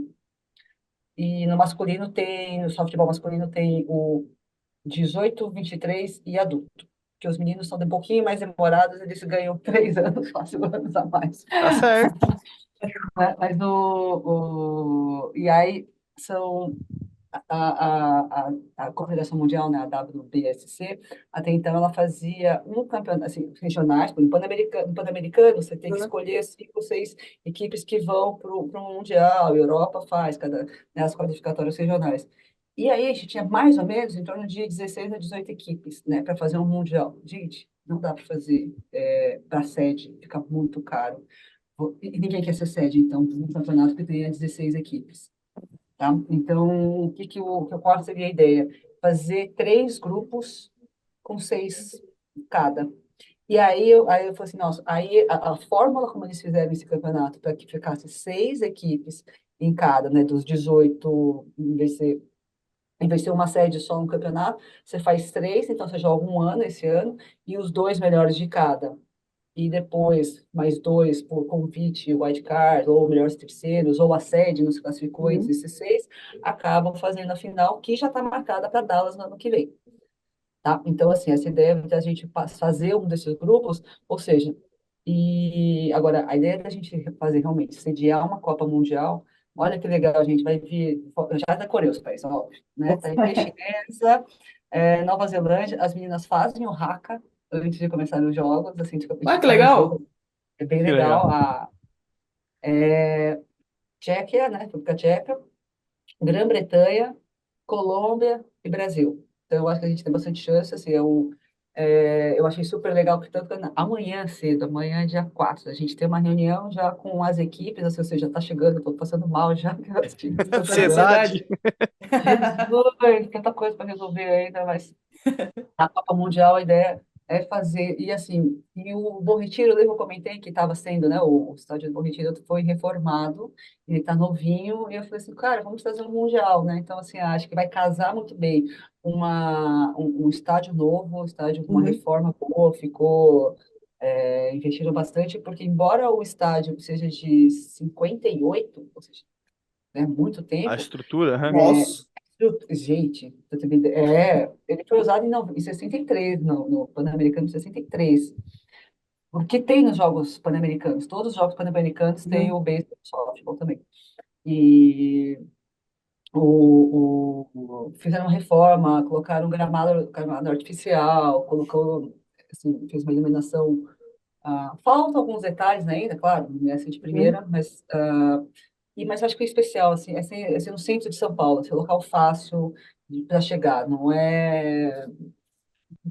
E no masculino tem, no softball masculino tem o 18, 23 e adulto. Que os meninos são um pouquinho mais demorados, eles ganham 3 anos, 4 anos a mais. Tá certo. Mas e aí são a Confederação Mundial, né, a WBSC, até então ela fazia um campeonato, assim, regionais, no Pan-Americano você tem que escolher 5 ou 6 equipes que vão para o Mundial, a Europa faz, né, as qualificatórias regionais. E aí a gente tinha mais ou menos em torno de 16 a 18 equipes, né, para fazer um Mundial. Gente, não dá para fazer para sede, fica muito caro. E ninguém quer ser sede, então, de um campeonato que tenha 16 equipes. Tá? Então, qual seria a ideia? Fazer 3 grupos com 6 cada. E aí eu falei assim, nossa, aí a fórmula como eles fizeram esse campeonato, para que ficasse 6 equipes em cada, né, dos 18, em vez de ser uma sede só no campeonato, você faz 3, então você joga um ano esse ano, e os 2 melhores de cada e depois mais 2 por convite, wildcard, ou melhores terceiros, ou a sede nos classificou entre esses 6, acabam fazendo a final, que já está marcada para Dallas no ano que vem. Tá? Então, assim, essa ideia de a gente fazer um desses grupos, ou seja, e agora a ideia da gente fazer realmente, sediar uma Copa Mundial, olha que legal, a gente vai vir, já da Coreia, os países, óbvio, né? Taipei chinesa, Nova Zelândia, as meninas fazem o haka antes de começar os jogos, assim, tipo, a Ah, gente que faz o legal! jogo, é bem Que legal. legal. A Tchequia, né? República Tcheca, Grã-Bretanha, Colômbia e Brasil. Então, eu acho que a gente tem bastante chance, assim, eu achei super legal, porque tanto que amanhã cedo, amanhã é dia 4, a gente tem uma reunião já com as equipes, assim, ou seja, já está chegando, estou passando mal já, que eu assisti esse campeonato. Ansiedade. Ansiedade. Jesus, tanta coisa para resolver ainda, mas a Copa Mundial, a ideia é fazer, e assim, e o Bom Retiro, eu lembro, eu comentei que estava sendo, né, o estádio do Bom Retiro foi reformado, ele está novinho, e eu falei assim, cara, vamos fazer um Mundial, né, então, assim, acho que vai casar muito bem um estádio novo, um estádio com uma Uhum. reforma boa, ficou, investiram bastante, porque embora o estádio seja de 58, ou seja, né, muito A tempo, estrutura, aham. Nossa. Gente, ele foi usado em 63, no Pan-Americano de 63. Porque tem nos Jogos Pan-Americanos, todos os Jogos Pan-Americanos têm Uhum. o beisebol e o softball também. E fizeram uma reforma, colocaram um gramado artificial, colocou, assim, fez uma iluminação. Faltam alguns detalhes ainda, claro, não é assim de Uhum. primeira, mas acho que é especial, assim, é ser no centro de São Paulo, assim, é um local fácil para chegar, não é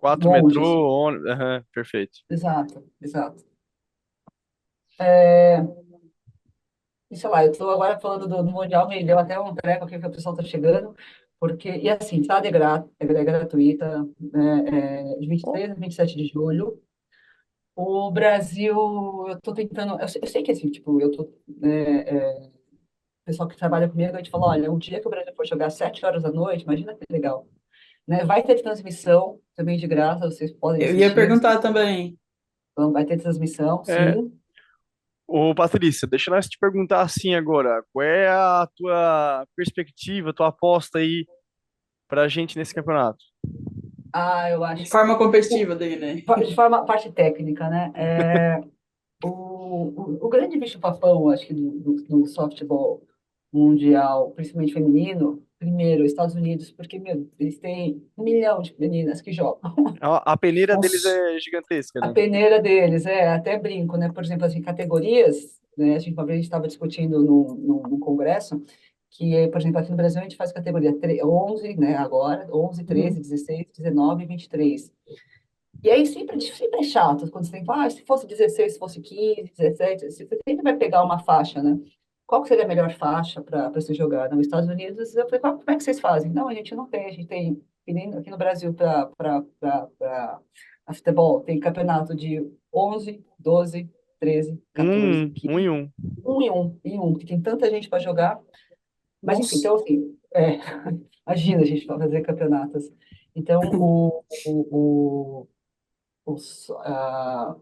4 metrô, longe, assim. aham, perfeito. Exato, exato. E sei lá, eu estou agora falando do Mundial, me deu até um treco aqui que o pessoal está chegando, porque, e assim, tá, é gratuita, né, de Ó, 23 a 27 de julho. O Brasil, eu estou tentando, eu sei que assim, tipo, o pessoal que trabalha comigo, a gente falou, olha, um dia que o Brasil for jogar 7 horas da noite, imagina que legal, né? Vai ter transmissão também de graça, vocês podem Eu ia assistir. perguntar também. Então, vai ter transmissão, É, sim. ô, Patrícia, deixa nós te perguntar assim agora, qual é a tua perspectiva, tua aposta aí pra gente nesse campeonato? Eu De acho que forma competitiva daí, né? de forma parte técnica, né? O grande bicho-papão, acho que do softball mundial, principalmente feminino, primeiro, Estados Unidos, porque, meu, eles têm 1 milhão de meninas que jogam. A peneira deles Nossa. é gigantesca, A né? peneira deles, até brinco, né? Por exemplo, as categorias, né? Uma vez a gente estava discutindo no congresso, que, por exemplo, aqui no Brasil a gente faz categoria 11, né? Agora, 11, 13, Uhum. 16, 19 e 23. E aí sempre é chato quando você tem, se fosse 16, se fosse 15, 17, você sempre vai pegar uma faixa, né? Qual que seria a melhor faixa para se jogar? Nos Estados Unidos, eu falei, como é que vocês fazem? Não, a gente não tem, a gente tem, que nem aqui no Brasil, para futebol, tem campeonato de 11, 12, 13, 14, 15, E um. em um, porque tem tanta gente para jogar. Mas, enfim, Nossa. então, assim, imagina a gente fazer campeonatos. Então, os, ah,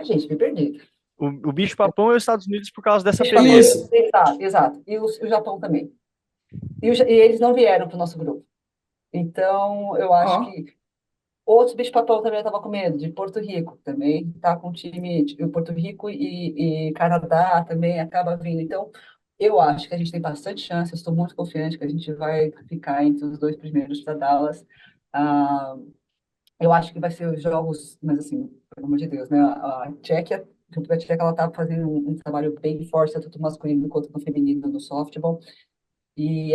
gente, me perdi. O bicho-papão é os Estados Unidos por causa dessa Deixa eu falar. peneira. Isso. Exato, exato. E o Japão também. e eles não vieram para o nosso grupo. Então, eu acho Ó, que outros bicho-papão também eu estava com medo, de Porto Rico também, tá com time, Porto Rico e Canadá também acaba vindo. Então, eu acho que a gente tem bastante chance, eu estou muito confiante que a gente vai ficar entre os dois primeiros para Dallas. Ah, eu acho que vai ser os jogos, mas assim, pelo amor de Deus, né? A Tchequia, a República Tcheca, ela tá fazendo um trabalho bem forte, tanto no masculino quanto no feminino, no softball. E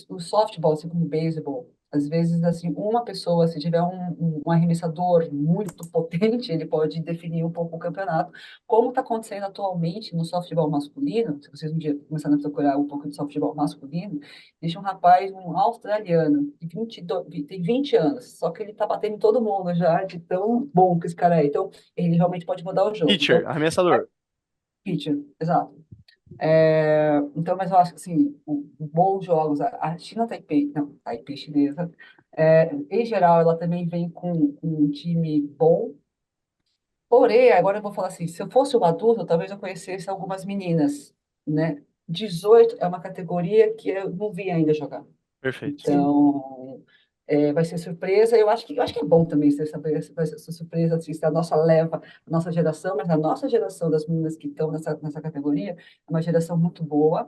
o softball, assim como o beisebol, às vezes, assim, uma pessoa, se tiver um arremessador muito potente, ele pode definir um pouco o campeonato, como está acontecendo atualmente no softball masculino. Se vocês um dia começarem a procurar um pouco de softball masculino, existe um rapaz, um australiano, tem 20 anos, só que ele está batendo em todo mundo já, de tão bom que esse cara é. Então, ele realmente pode mudar o jogo. Pitcher, Então, arremessador. pitcher, exato. Então, mas eu acho que assim, bons jogos, a China Taipei, não, Taipei chinesa, em geral, ela também vem com um time bom. Porém, agora eu vou falar assim, se eu fosse um adulto, talvez eu conhecesse algumas meninas, né? 18 é uma categoria que eu não vi ainda jogar. Perfeito. sim. Então, vai ser surpresa. Eu acho que é bom também ser essa surpresa, assim, se a nossa leva, a nossa geração, mas a nossa geração das meninas que estão nessa categoria é uma geração muito boa.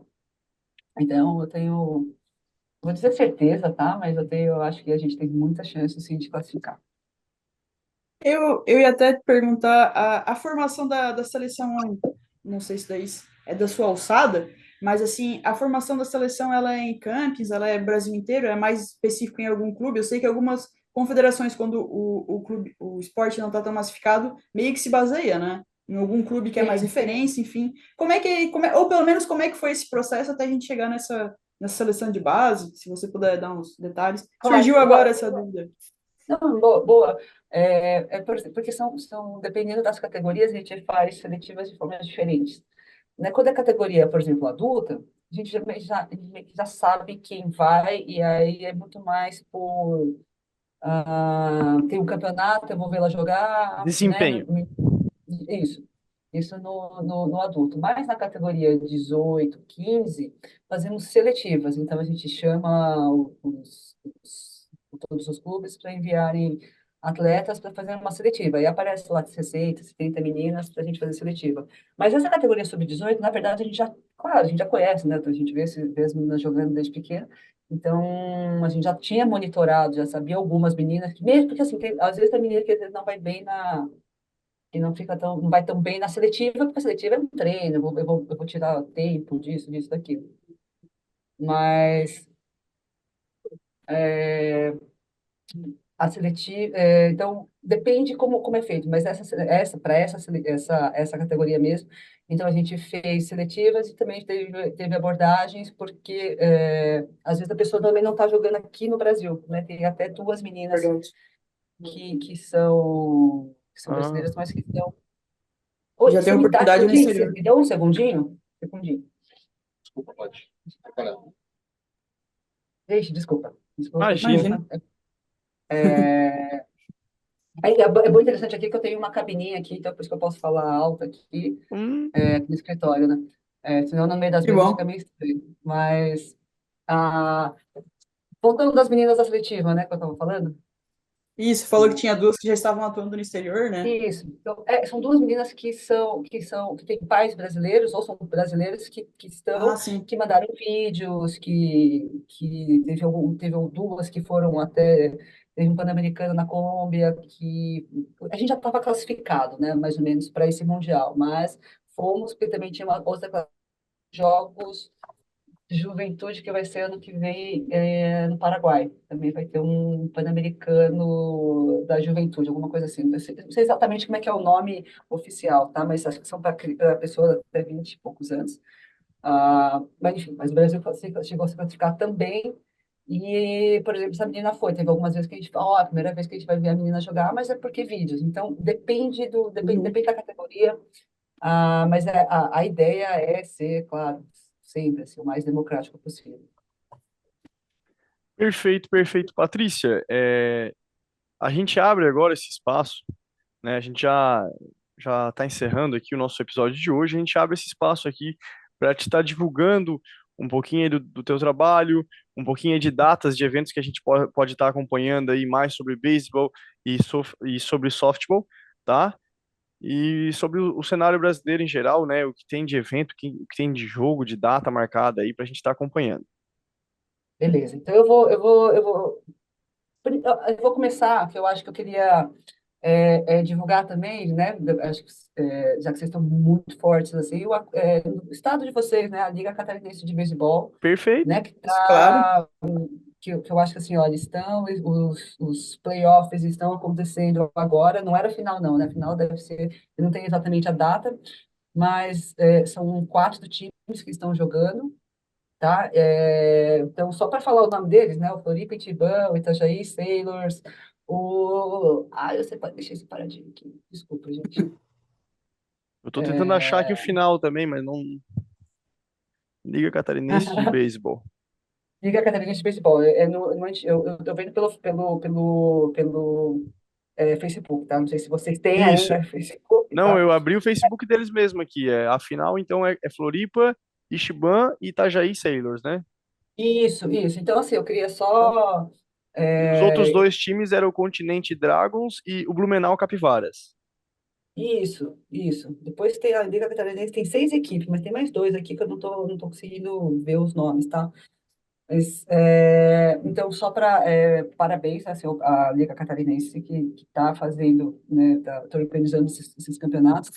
Então, eu tenho, vou dizer certeza, tá? Mas eu acho que a gente tem muita chance, sim, de classificar. Eu ia até te perguntar a formação da seleção, não sei se daí é da sua alçada, mas assim, a formação da seleção ela é em campos, ela é Brasil inteiro, é mais específico em algum clube. Eu sei que algumas confederações, quando o clube, o esporte não está tão massificado, meio que se baseia, né? Em algum clube que é mais Sim. referência, enfim. Ou pelo menos como é que foi esse processo até a gente chegar nessa seleção de base, se você puder dar uns detalhes. Claro, Surgiu agora claro. essa dúvida. Não, boa, boa. Porque dependendo das categorias, a gente faz seletivas de formas diferentes. Né? Quando é categoria, por exemplo, adulta, a gente já sabe quem vai, e aí é muito mais por. Tem um campeonato, eu vou vê-la jogar, né? Desempenho. Isso. Isso no adulto. Mas na categoria 18, 15, fazemos seletivas. Então, a gente chama todos os clubes para enviarem atletas para fazer uma seletiva. Aí aparece lá de 60, 70 meninas para a gente fazer seletiva. Mas essa categoria sub-18, na verdade, claro, a gente já conhece, né? Então, a gente vê as meninas jogando desde pequena. Então, a gente já tinha monitorado, já sabia algumas meninas, mesmo porque, assim, às vezes tem menina que às vezes não vai bem que não vai tão bem na seletiva, porque a seletiva é um treino, eu vou tirar tempo disso, daquilo. Mas é, a seletiva, então depende como é feito, mas essa categoria mesmo, então a gente fez seletivas e também teve abordagens, porque às vezes a pessoa também não está jogando aqui no Brasil, né? Tem até duas meninas Verdade. que são Ah, brasileiras, mas que estão. Que Oi, já tem você me dá um oportunidade no segundinho? Você exterior. me dá um segundinho? Segundinho. Desculpa, pode. Gente, imagina. Imagina. desculpa. É muito interessante aqui que eu tenho uma cabininha aqui, então por isso que eu posso falar alto aqui, Hum, aqui no escritório, né? Senão no meio das Que mesas bom. fica meio estranho. Mas, ah, voltando das meninas da seletiva, né, que eu estava falando, Isso, falou que tinha duas que já estavam atuando no exterior, né? isso. Então, são duas meninas que têm pais brasileiros, ou são brasileiros Ah, sim. que mandaram vídeos, que teve duas que foram até, teve um Pan-Americano na Colômbia, que a gente já estava classificado, né, mais ou menos, para esse Mundial, mas fomos, porque também tinha uma outra jogos Juventude, que vai ser ano que vem no Paraguai. Também vai ter um Pan-Americano da Juventude, alguma coisa assim. Não sei exatamente como é que é o nome oficial, tá? Mas acho que são para pessoas até 20 e poucos anos. Mas, enfim, mas o Brasil chegou a se classificar também. E, por exemplo, essa menina teve algumas vezes que a gente fala, ó, a primeira vez que a gente vai ver a menina jogar, mas é porque vídeos. Então, Uhum. depende da categoria, mas a ideia é ser, claro, sempre assim, o mais democrático possível. perfeito, perfeito. Patrícia, a gente abre agora esse espaço, né? A gente já está encerrando aqui o nosso episódio de hoje. A gente abre esse espaço aqui para te estar divulgando um pouquinho aí do teu trabalho, um pouquinho aí de datas de eventos que a gente pode estar acompanhando aí mais sobre beisebol e sobre softball, tá? E sobre o cenário brasileiro em geral, né? O que tem de evento, o que tem de jogo, de data marcada aí para a gente estar acompanhando. Beleza. Então eu vou começar, que eu acho que eu queria divulgar também, né? Acho que, já que vocês estão muito fortes assim, o estado de vocês, né? A Liga Catarinense de Beisebol, Perfeito. né? Claro. Que eu acho que assim, olha, os playoffs estão acontecendo agora. Não era final, não, né? Final deve ser, eu não tenho exatamente a data, mas são 4 times que estão jogando. Tá? Então, só para falar o nome deles, né? O Floripa, Itibã, o Itajaí, Sailors, eu deixei separadinho aqui. Desculpa, gente. Eu tô tentando achar aqui o final também, mas não. Liga Catarinense de Beisebol. Liga Catarinense de Beisebol. Eu tô vendo pelo Facebook, tá? Não sei se vocês têm Isso. ainda Facebook, Não, tá? eu abri o Facebook deles mesmo aqui. A final, então, é Floripa, Ichiban e Itajaí Sailors, né? Isso. Então, assim, eu queria só... E os outros é, dois times eram o Continente Dragons e o Blumenau Capivaras. Isso. Depois tem a Liga Catarinense, tem 6 equipes, mas tem mais 2 aqui que eu não tô conseguindo ver os nomes, tá? Mas, então, só para parabéns assim, à Liga Catarinense que está fazendo, né, tá organizando esses campeonatos,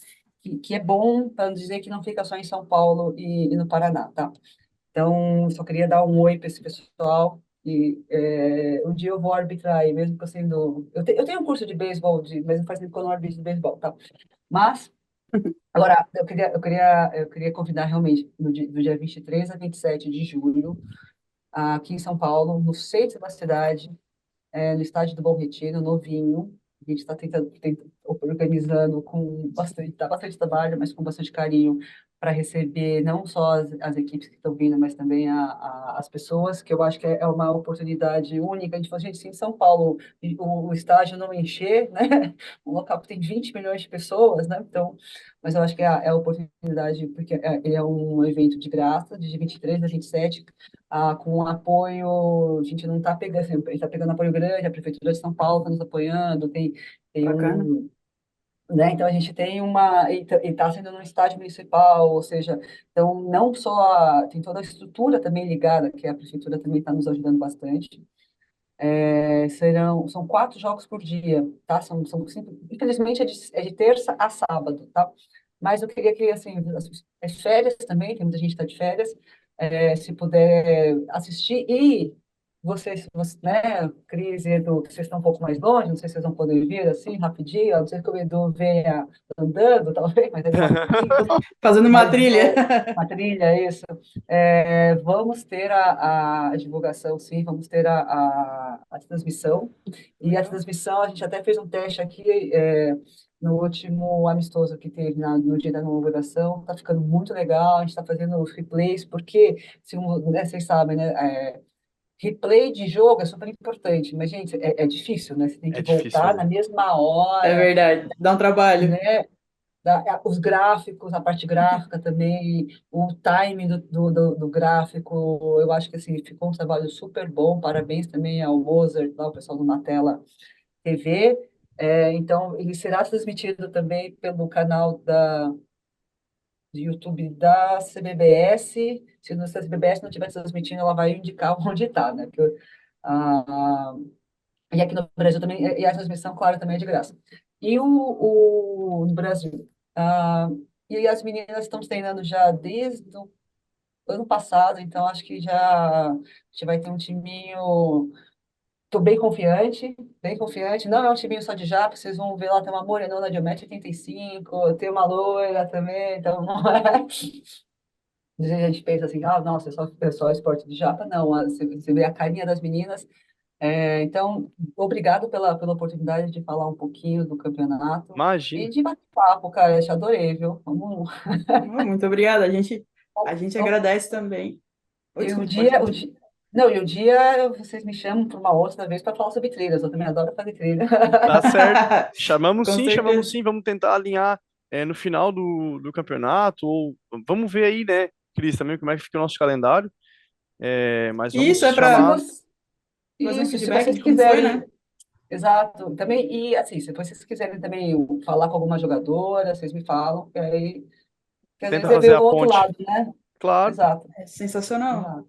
que é bom para não dizer que não fica só em São Paulo e no Paraná, tá? Então, só queria dar um oi para esse pessoal. E um dia eu vou arbitrar aí, mesmo que eu sendo. Eu tenho um curso de beisebol, mas não faz tempo que eu não arbitro de beisebol, tá? Mas, agora, eu queria convidar realmente do dia 23 a 27 de julho, aqui em São Paulo, no centro da cidade, no estádio do Bom Retiro, novinho. A gente está organizando com dá bastante trabalho, mas com bastante carinho, para receber não só as equipes que estão vindo, mas também as pessoas, que eu acho que é uma oportunidade única. A gente falou, gente, se em São Paulo o estádio não encher, né? Um local que tem 20 milhões de pessoas, né? Então, mas eu acho que é a oportunidade, porque ele é um evento de graça, de 23 a 27, com apoio, a gente não está pegando, assim, a gente está pegando apoio grande, a Prefeitura de São Paulo está nos apoiando, tem Bacana. né, então a gente tem e está sendo no estádio municipal, ou seja, então não só, tem toda a estrutura também ligada, que a Prefeitura também está nos ajudando bastante. São 4 jogos por dia, tá? Infelizmente é de terça a sábado, tá? Mas eu queria que, assim, férias também, tem muita gente que está de férias, se puder assistir. E né, Cris e Edu, que vocês estão um pouco mais longe, não sei se vocês vão poder vir assim, rapidinho, a não ser que o Edu venha andando, talvez, mas ele é rapidinho. Fazendo uma Mas trilha. uma trilha, é isso. Vamos ter a divulgação, sim, vamos ter a transmissão. E a transmissão, a gente até fez um teste aqui no último amistoso que teve no dia da inauguração. Está ficando muito legal, a gente está fazendo os replays, porque, né, vocês sabem, né? Replay de jogo é super importante, mas, gente, é difícil, né? Você tem É que difícil voltar na mesmo. mesma É hora, verdade. Dá um trabalho. né? Os gráficos, a parte gráfica também, o timing do gráfico, eu acho que assim, ficou um trabalho super bom. Parabéns também ao Mozart, lá, o pessoal do Natela TV. Então, ele será transmitido também pelo canal do YouTube da CBBS. Se a CBBS não estiver transmitindo, ela vai indicar onde está, né? A, e aqui no Brasil também, e a transmissão, claro, também é de graça. E no Brasil? ah, e as meninas estão treinando já desde o ano passado, então acho que já a gente vai ter um timinho. Estou bem confiante, bem confiante. Não é um timinho só de japa, vocês vão ver lá, tem uma morenona de 1,85 m, tem uma loira também, então não é. A gente pensa assim, nossa, é só esporte de japa. Não, você vê a carinha das meninas. Então, obrigado pela oportunidade de falar um pouquinho do campeonato e Imagina. de bater papo, cara. Eu te adorei, viu? Vamos. Muito obrigada. A gente agradece também. Oi, E o desculpa, pode dia, continuar. não, e o dia vocês me chamam para uma outra vez para falar sobre trilhas. Eu também adoro fazer trilha. Tá certo. Com Chamamos certeza. sim. Vamos tentar alinhar no final do campeonato, ou vamos ver aí, né? Cris, também como é que fica o nosso calendário. Mas vamos Isso é Se para chamar. você- fazer um Isso, se feedback vocês de como foi, né? quiserem, exato, também, e assim, se vocês quiserem também falar com alguma jogadora, vocês me falam, que às Tenta vezes é fazer ver a o outro ponte. lado, né? Claro. Exato, É sensacional. exato,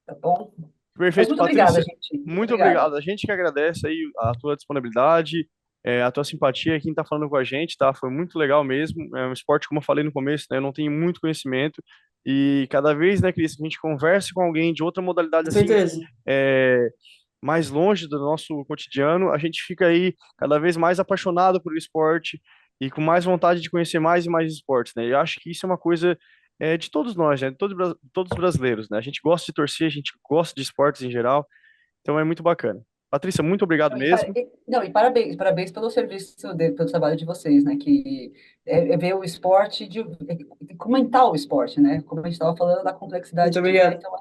tá bom? Mas Perfeito, muito obrigada, Patrícia. gente, muito Muito obrigada. obrigado. A gente que agradece aí a tua disponibilidade, a tua simpatia, quem está falando com a gente, tá? Foi muito legal mesmo. É um esporte, como eu falei no começo, né? Eu não tenho muito conhecimento. E cada vez, né, Cris, que a gente conversa com alguém de outra modalidade Com assim, certeza. é, mais longe do nosso cotidiano, a gente fica aí cada vez mais apaixonado por esporte e com mais vontade de conhecer mais e mais esportes, né? Eu acho que isso é uma coisa de todos nós, né? De todos os brasileiros, né? A gente gosta de torcer, a gente gosta de esportes em geral, então é muito bacana. Patrícia, muito obrigado Não, mesmo. não, e parabéns, parabéns pelo serviço, pelo trabalho de vocês, né? Que é ver o esporte, comentar o esporte, né? Como a gente estava falando da Muito complexidade que é, obrigado. então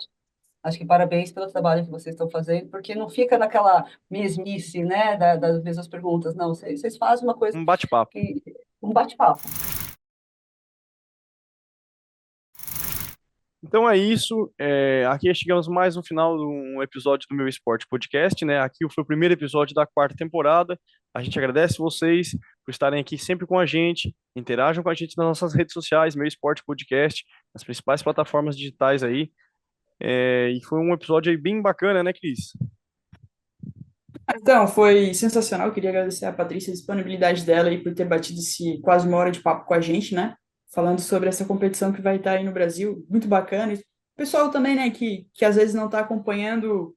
acho que parabéns pelo trabalho que vocês estão fazendo, porque não fica naquela mesmice, né? Das mesmas perguntas, não, vocês fazem uma coisa Um bate-papo. que um bate-papo. Então é isso. Aqui chegamos mais no final de um episódio do Meu Esporte Podcast, né? Aqui foi o primeiro episódio da quarta temporada. A gente agradece vocês por estarem aqui sempre com a gente. Interajam com a gente nas nossas redes sociais, Meu Esporte Podcast, nas principais plataformas digitais aí. E foi um episódio aí bem bacana, né, Cris? Então, foi sensacional. Eu queria agradecer a Patrícia a disponibilidade dela aí por ter batido esse quase uma hora de papo com a gente, né? Falando sobre essa competição que vai estar aí no Brasil. Muito bacana. E o pessoal também, né, que às vezes não está acompanhando,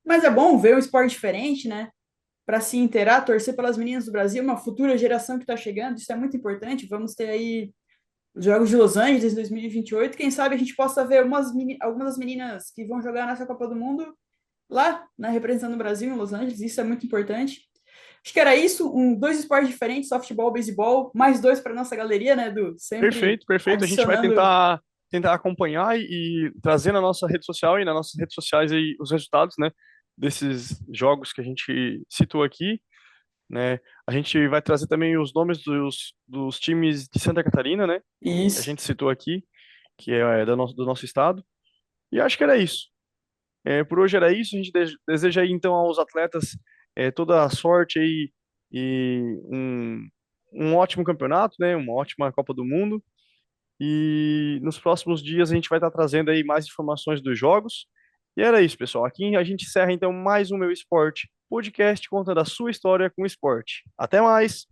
mas é bom ver um esporte diferente, né? Para se inteirar, torcer pelas meninas do Brasil, uma futura geração que está chegando. Isso é muito importante. Vamos ter aí os Jogos de Los Angeles 2028. Quem sabe a gente possa ver algumas das meninas que vão jogar nessa Copa do Mundo lá, né, representando o Brasil em Los Angeles, isso é muito importante. Acho que era isso, dois esportes diferentes, softball, beisebol, mais dois para nossa galeria, né, Edu? Sempre Perfeito, perfeito. A gente vai adicionando. tentar acompanhar e trazer na nossa rede social e nas nossas redes sociais aí os resultados, né, desses jogos que a gente citou aqui, né? A gente vai trazer também os nomes dos times de Santa Catarina, né, que a Isso. gente citou aqui, que é do nosso estado. E acho que era isso. Por hoje era isso. A gente deseja aí então aos atletas toda a sorte aí e um ótimo campeonato, né? Uma ótima Copa do Mundo. E nos próximos dias a gente vai estar trazendo aí mais informações dos jogos. E era isso, pessoal. Aqui a gente encerra então mais um Meu Esporte podcast contando a sua história com o esporte. Até mais!